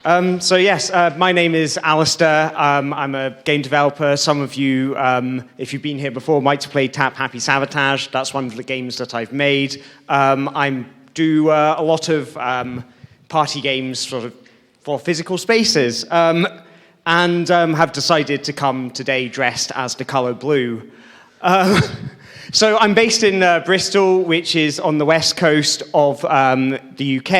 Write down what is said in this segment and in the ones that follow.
My name is Alistair. I'm a game developer. Some of you, if you've been here before, might have played Tap Happy Sabotage. That's one of the games that I've made. I do a lot of party games for physical spaces, and have decided to come today dressed as the color blue. So I'm based in Bristol, which is on the west coast of the UK,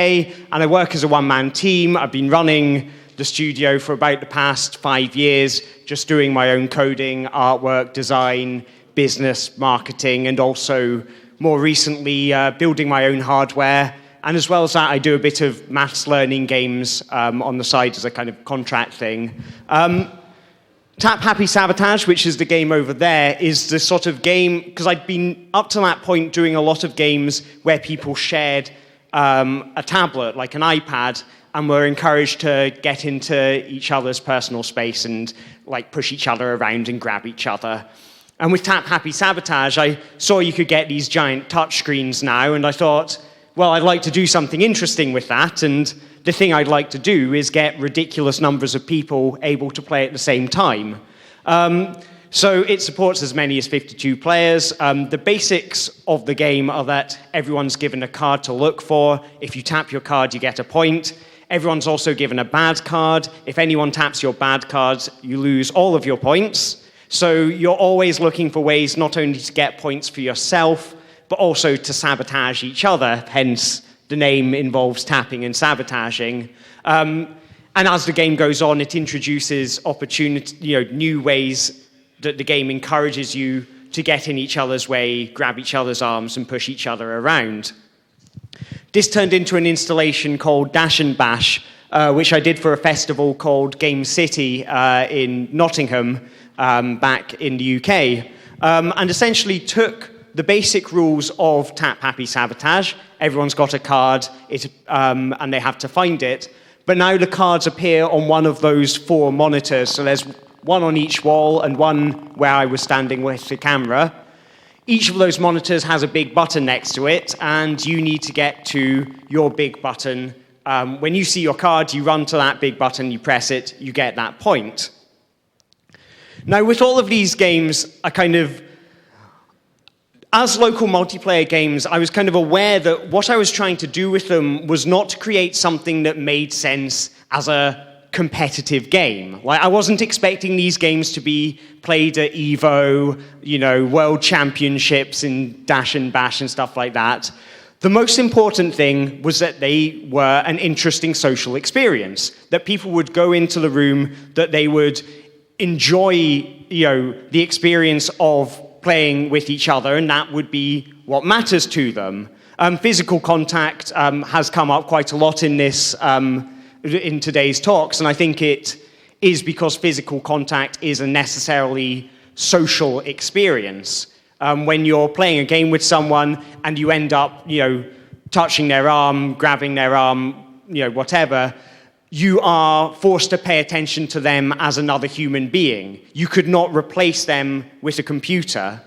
and I work as a one-man team. I've been running the studio for about the past 5 years, just doing my own coding, artwork, design, business, marketing, and also more recently building my own hardware. And as well as that, I do a bit of maths learning games on the side as a kind of contract thing. Tap Happy Sabotage, which is the game over there, is the sort of game, because I'd been up to that point doing a lot of games where people shared a tablet, like an iPad, and were encouraged to get into each other's personal space and like push each other around and grab each other. And with Tap Happy Sabotage, I saw you could get these giant touch screens now, and I thought, well, I'd like to do something interesting with that, and the thing I'd like to do is get ridiculous numbers of people able to play at the same time. So it supports as many as 52 players. The basics of the game are that everyone's given a card to look for. If you tap your card, you get a point. Everyone's also given a bad card. If anyone taps your bad cards, you lose all of your points. So you're always looking for ways not only to get points for yourself, but also to sabotage each other, hence the name involves tapping and sabotaging. And as the game goes on, it introduces new ways that the game encourages you to get in each other's way, grab each other's arms, and push each other around. This turned into an installation called Dash and Bash, which I did for a festival called Game City in Nottingham back in the UK, and essentially took the basic rules of Tap Happy Sabotage. Everyone's got a card, and they have to find it. But now the cards appear on one of those 4 monitors. So there's one on each wall and one where I was standing with the camera. Each of those monitors has a big button next to it, and you need to get to your big button. When you see your card, you run to that big button, you press it, you get that point. Now, with all of these games, as local multiplayer games, I was kind of aware that what I was trying to do with them was not to create something that made sense as a competitive game. Like, I wasn't expecting these games to be played at EVO, World Championships in Dash and Bash and stuff like that. The most important thing was that they were an interesting social experience, that people would go into the room, that they would enjoy, the experience of playing with each other, and that would be what matters to them. Physical contact has come up quite a lot in today's talks, and I think it is because physical contact is a necessarily social experience. When you're playing a game with someone and you end up, touching their arm, grabbing their arm, whatever, you are forced to pay attention to them as another human being. You could not replace them with a computer.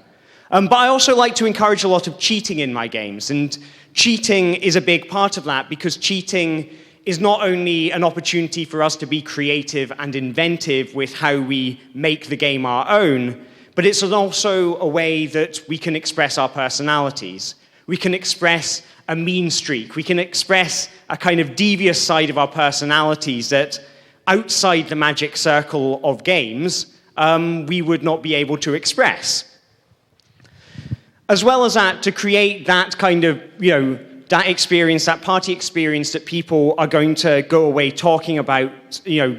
But I also like to encourage a lot of cheating in my games, and cheating is a big part of that, because cheating is not only an opportunity for us to be creative and inventive with how we make the game our own, but it's also a way that we can express our personalities. We can express a mean streak. We can express a kind of devious side of our personalities that outside the magic circle of games, we would not be able to express. As well as that, to create that kind of, that experience, that party experience that people are going to go away talking about,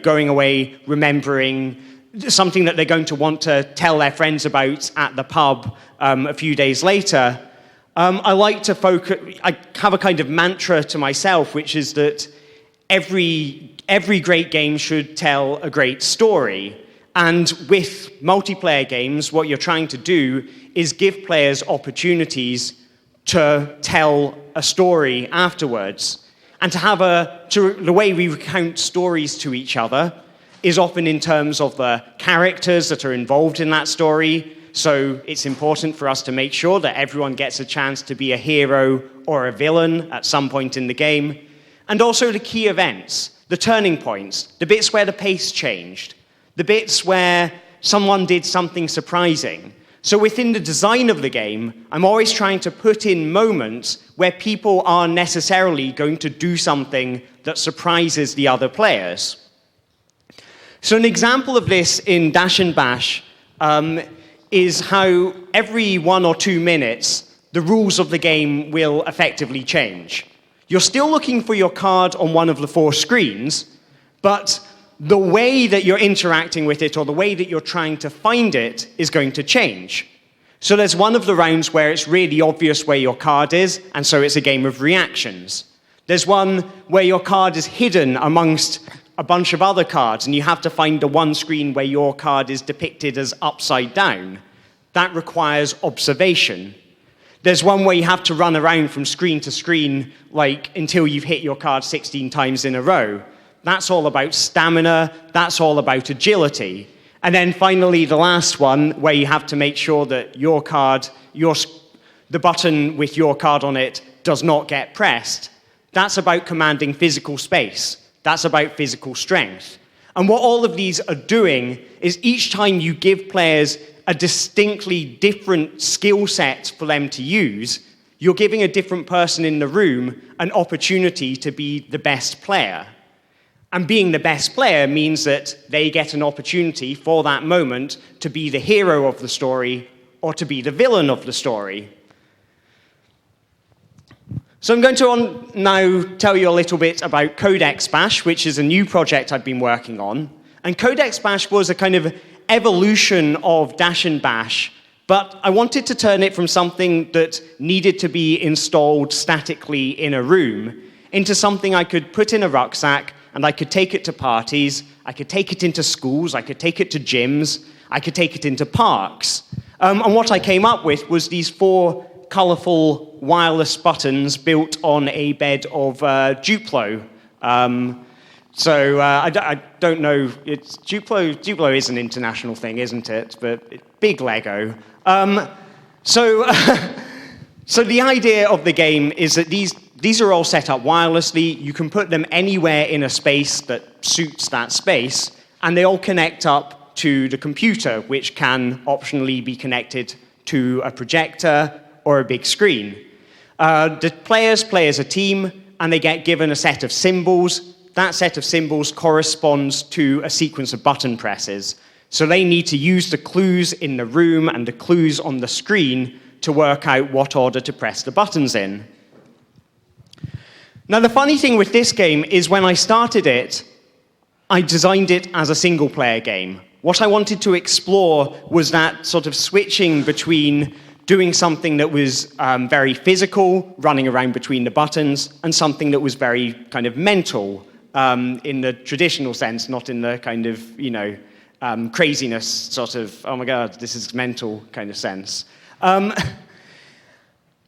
going away remembering, something that they're going to want to tell their friends about at the pub a few days later. I like to focus, I have a kind of mantra to myself, which is that every great game should tell a great story. And with multiplayer games, what you're trying to do is give players opportunities to tell a story afterwards. And the way we recount stories to each other is often in terms of the characters that are involved in that story. So it's important for us to make sure that everyone gets a chance to be a hero or a villain at some point in the game. And also the key events. the turning points, the bits where the pace changed, the bits where someone did something surprising. So within the design of the game, I'm always trying to put in moments where people are necessarily going to do something that surprises the other players. So an example of this in Dash and Bash is how every 1 or 2 minutes, the rules of the game will effectively change. You're still looking for your card on one of the 4 screens, but the way that you're interacting with it or the way that you're trying to find it is going to change. So there's one of the rounds where it's really obvious where your card is, and so it's a game of reactions. There's one where your card is hidden amongst a bunch of other cards, and you have to find the one screen where your card is depicted as upside down. That requires observation. There's one where you have to run around from screen to screen until you've hit your card 16 times in a row. That's all about stamina, that's all about agility. And then finally, the last one, where you have to make sure that your card, the button with your card on it does not get pressed. That's about commanding physical space. That's about physical strength. And what all of these are doing is each time you give players a distinctly different skill set for them to use, you're giving a different person in the room an opportunity to be the best player. And being the best player means that they get an opportunity for that moment to be the hero of the story or to be the villain of the story. So I'm going to now tell you a little bit about Codex Bash, which is a new project I've been working on. And Codex Bash was a kind of evolution of Dash and Bash, but I wanted to turn it from something that needed to be installed statically in a room into something I could put in a rucksack, and I could take it to parties, I could take it into schools, I could take it to gyms, I could take it into parks. And what I came up with was these 4 colourful wireless buttons built on a bed of Duplo. I don't know, Duplo is an international thing, isn't it? But big Lego. So the idea of the game is that these are all set up wirelessly. You can put them anywhere in a space that suits that space, and they all connect up to the computer, which can optionally be connected to a projector or a big screen. The players play as a team, and they get given a set of symbols. That set of symbols corresponds to a sequence of button presses. So they need to use the clues in the room and the clues on the screen to work out what order to press the buttons in. Now, the funny thing with this game is when I started it, I designed it as a single-player game. What I wanted to explore was that sort of switching between doing something that was very physical, running around between the buttons, and something that was very kind of mental in the traditional sense, not in the kind of, craziness sort of, oh my God, this is mental kind of sense.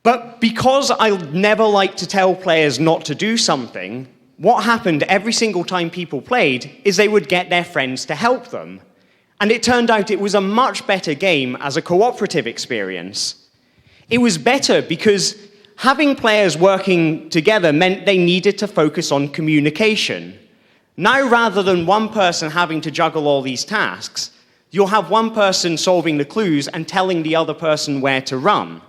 But because I never like to tell players not to do something, what happened every single time people played is they would get their friends to help them. And it turned out it was a much better game as a cooperative experience. It was better because having players working together meant they needed to focus on communication. Now, rather than one person having to juggle all these tasks, you'll have one person solving the clues and telling the other person where to run.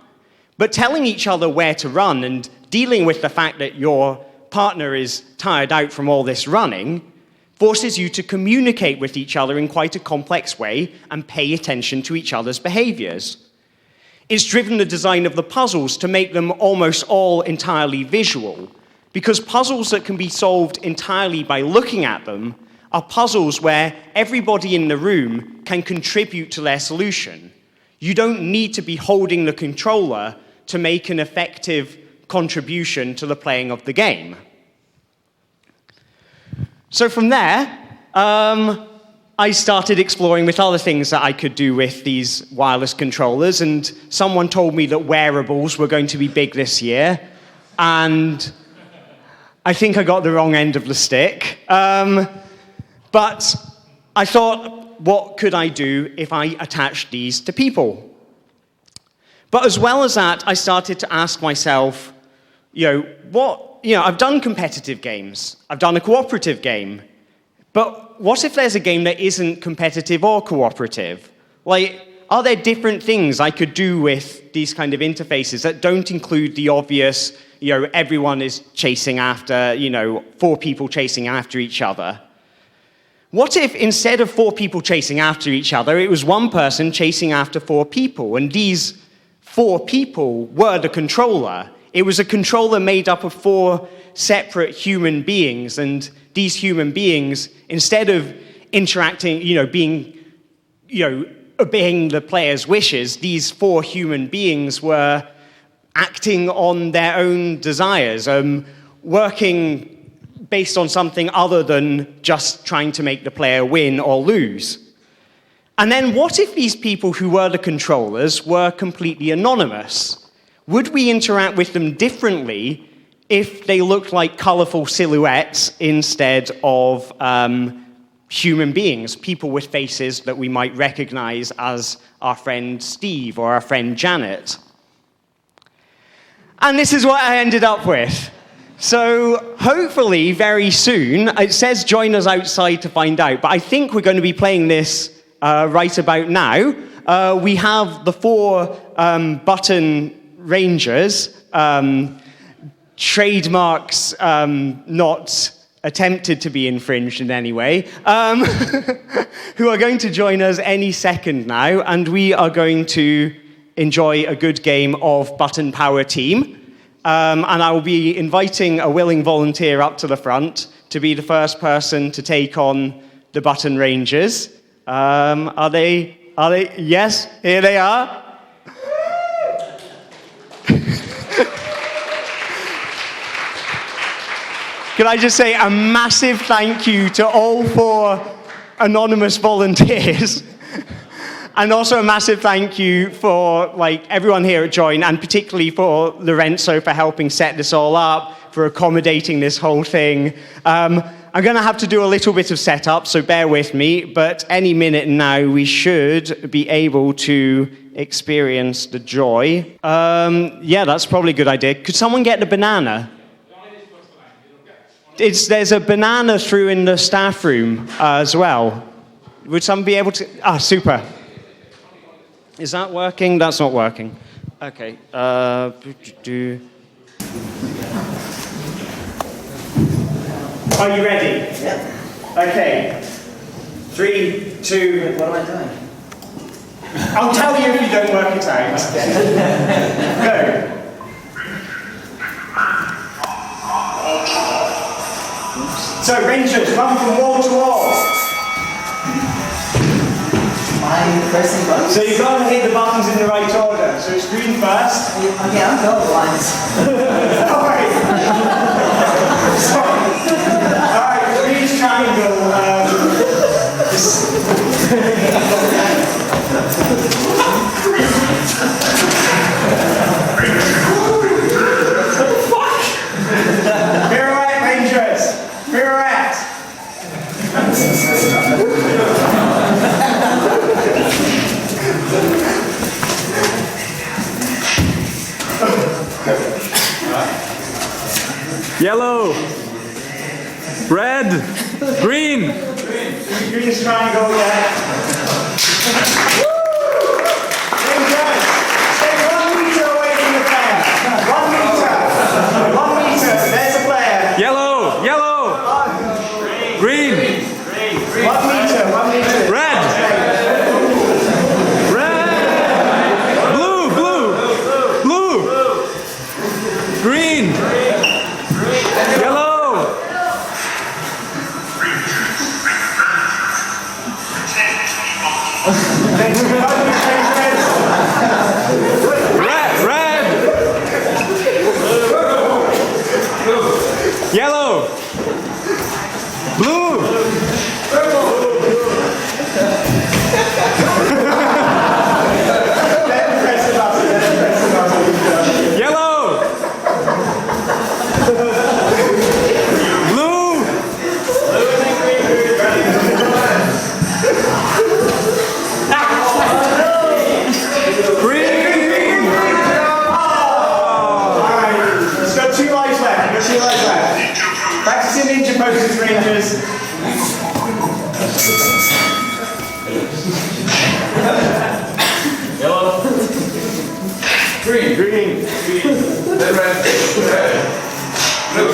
But telling each other where to run and dealing with the fact that your partner is tired out from all this running forces you to communicate with each other in quite a complex way and pay attention to each other's behaviors. It's driven the design of the puzzles to make them almost all entirely visual, because puzzles that can be solved entirely by looking at them are puzzles where everybody in the room can contribute to their solution. You don't need to be holding the controller to make an effective contribution to the playing of the game. So from there, I started exploring with other things that I could do with these wireless controllers, and someone told me that wearables were going to be big this year, and I think I got the wrong end of the stick. But I thought, what could I do if I attached these to people? But as well as that, I started to ask myself, what I've done competitive games. I've done a cooperative game. But what if there's a game that isn't competitive or cooperative? Like, are there different things I could do with these kind of interfaces that don't include the obvious, everyone is chasing after, 4 people chasing after each other? What if instead of 4 people chasing after each other, it was 1 person chasing after 4 people, and these 4 people were the controller? It was a controller made up of 4 separate human beings, and these human beings, instead of interacting, obeying the player's wishes, these 4 human beings were acting on their own desires, working based on something other than just trying to make the player win or lose. And then what if these people who were the controllers were completely anonymous? Would we interact with them differently if they looked like colorful silhouettes instead of human beings, people with faces that we might recognize as our friend Steve or our friend Janet? And this is what I ended up with. So hopefully very soon, it says join us outside to find out, but I think we're going to be playing this right about now. We have the 4 button rangers, trademarks not attempted to be infringed in any way, who are going to join us any second now, and we are going to enjoy a good game of Button Power Team. And I will be inviting a willing volunteer up to the front to be the first person to take on the Button Rangers. Are they? Yes, here they are. Can I just say a massive thank you to all 4 anonymous volunteers. And also a massive thank you for everyone here at Join, and particularly for Lorenzo for helping set this all up, for accommodating this whole thing. I'm going to have to do a little bit of setup, so bear with me, but any minute now we should be able to experience the joy. Yeah, that's probably a good idea. Could someone get the banana? There's a banana through in the staff room as well. Would someone be able to? Ah, super. Is that working? That's not working. Okay. Are you ready? Yeah. Okay. 3, 2. What am I doing? I'll tell you if you don't work it out. Go. So, Rangers, run from wall to wall. I'm pressing buttons? So you've got to hit the buttons in the right order. So it's green first. Okay, I'm colorblind. Alright. Sorry. Alright, green's triangle. Pirouette, Rangers. Pirouette. Yellow, red, green. Green's triangle, yeah. Rangers, stay 1 meter away from the player. 1 meter. 1 meter. There's a player. Yellow, green, 1 meter. 1 meter. red, blue, green, yellow, red, yellow, blue, yellow, blue, green. Alright, let's go 2 lives left. Practice your ninja poses, Rangers. Yellow. Green. Green. Then red. Red. Blue.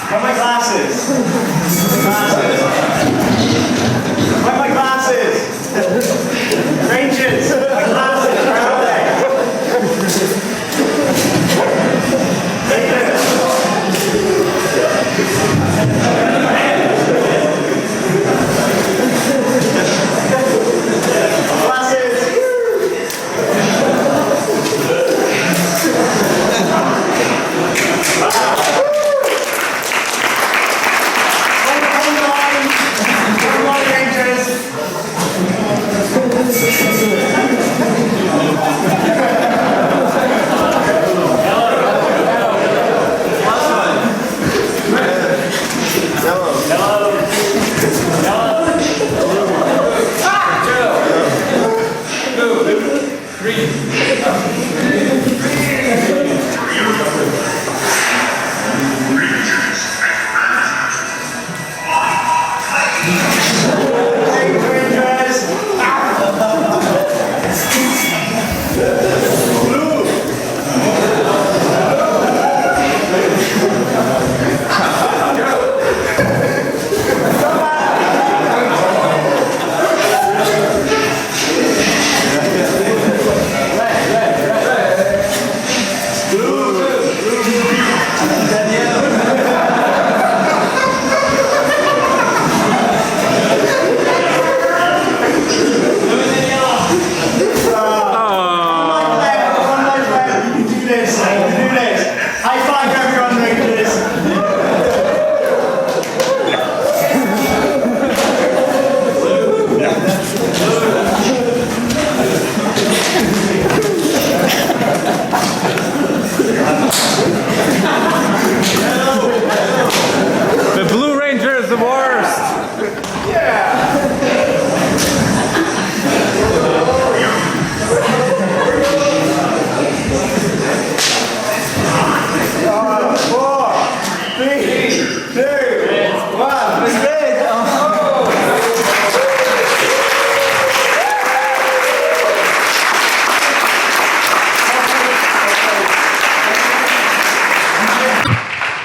Where are my glasses? Where are my glasses? Rangers, my glasses, where are they?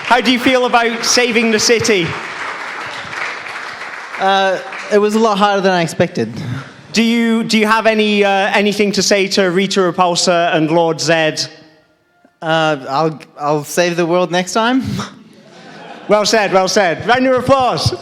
How do you feel about saving the city? It was a lot harder than I expected. Do you have anything to say to Rita Repulsa and Lord Zed? I'll save the world next time. Well said, well said. Round of applause.